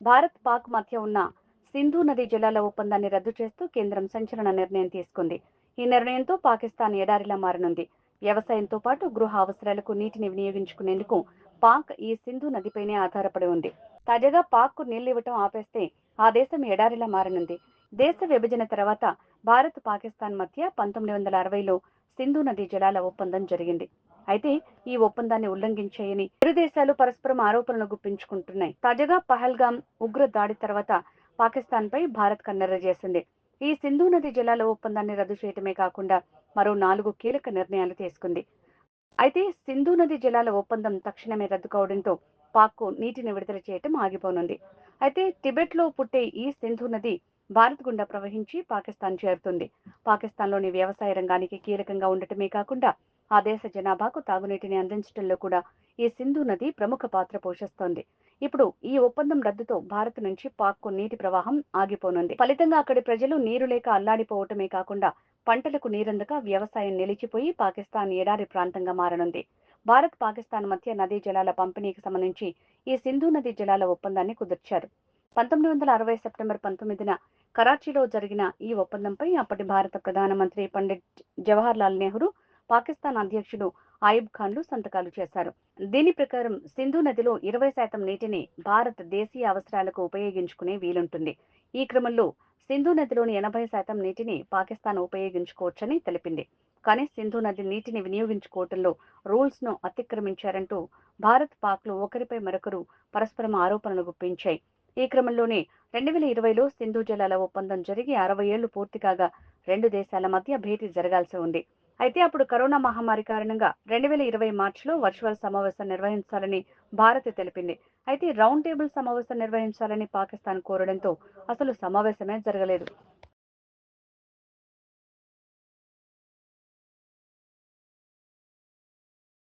భారత్ పాక్ మధ్య ఉన్న సింధు నదీ జలాల ఒప్పందాన్ని రద్దు చేస్తూ కేంద్రం సంచలన నిర్ణయం తీసుకుంది. ఈ నిర్ణయంతో పాకిస్తాన్ ఎడారిలా మారనుంది. వ్యవసాయంతో పాటు గృహ అవసరాలకు నీటిని వినియోగించుకునేందుకు పాక్ ఈ సింధు నదిపైనే ఆధారపడి ఉంది. తాజాగా పాక్ కు నీళ్లివ్వటం ఆపేస్తే ఆ దేశం ఎడారిలా మారనుంది. దేశ విభజన తర్వాత భారత్ పాకిస్తాన్ మధ్య 1960లో సింధు నదీ జలాల ఒప్పందం జరిగింది. అయితే ఈ ఒప్పందాన్ని ఉల్లంఘించాయని ఇరు దేశాలు పరస్పరం ఆరోపణలు గుప్పించుకుంటున్నాయి. తాజాగా పహల్గాం ఉగ్ర దాడి తర్వాత పాకిస్తాన్ పై భారత్ కన్నెర్ర చేసింది. ఈ సింధు నది జలాల ఒప్పందాన్ని రద్దు చేయటమే కాకుండా మరో 4 కీలక నిర్ణయాలు తీసుకుంది. అయితే సింధు నది జలాల ఒప్పందం తక్షణమే రద్దు కావడంతో పాక్కు నీటిని విడుదల చేయటం ఆగిపోనుంది. అయితే టిబెట్ లో పుట్టే ఈ సింధు నది భారత్ గుండా ప్రవహించి పాకిస్తాన్ చేరుతుంది. పాకిస్తాన్లోని వ్యవసాయ రంగానికి కీలకంగా ఉండటమే కాకుండా ఆ దేశ జనాభాకు తాగునీటిని అందించడంలో కూడా ఈ సింధు నది ప్రముఖ పాత్ర పోషిస్తోంది. ఇప్పుడు ఈ ఒప్పందం రద్దుతో భారత్ నుంచి పాక్కు నీటి ప్రవాహం ఆగిపోనుంది. ఫలితంగా అక్కడి ప్రజలు నీరు లేక అల్లాడిపోవటమే కాకుండా పంటలకు నీరందక వ్యవసాయం నిలిచిపోయి పాకిస్తాన్ ఎడారి ప్రాంతంగా మారనుంది. భారత్ పాకిస్తాన్ మధ్య నదీ జలాల పంపిణీకి సంబంధించి ఈ సింధు నదీ జలాల ఒప్పందాన్ని కుదిర్చారు. 1960 సెప్టెంబర్ 19న కరాచీలో జరిగిన ఈ ఒప్పందంపై అప్పటి భారత ప్రధానమంత్రి పండిట్ జవహర్ లాల్ నెహ్రూ, పాకిస్తాన్ అధ్యక్షుడు ఆయుబ్ ఖాన్లు సంతకాలు చేశారు. దీని ప్రకారం సింధు నదిలో 20% నీటిని భారత్ దేశీయ అవసరాలకు ఉపయోగించుకునే వీలుంటుంది. ఈ క్రమంలో సింధు నదిలోని 80% నీటిని పాకిస్తాన్ ఉపయోగించుకోవచ్చని తెలిపింది. కానీ సింధు నది నీటిని వినియోగించుకోవటంలో రూల్స్ ను అతిక్రమించారంటూ భారత్ పాక్లు ఒకరిపై మరొకరు పరస్పరం ఆరోపణలు గుప్పించాయి. ఈ క్రమంలోనే 2020లో సింధు జలాల ఒప్పందం జరిగి 60 ఏళ్లు పూర్తి కాగా రెండు దేశాల మధ్య భేటీ జరగాల్సి ఉంది. అయితే అప్పుడు కరోనా మహమ్మారి కారణంగా 2020 మార్చిలో వర్చువల్ సమావేశం నిర్వహించాలని భారత్ తెలిపింది. అయితే రౌండ్ టేబుల్ సమావేశం నిర్వహించాలని పాకిస్తాన్ కోరడంతో అసలు సమావేశమే జరగలేదు.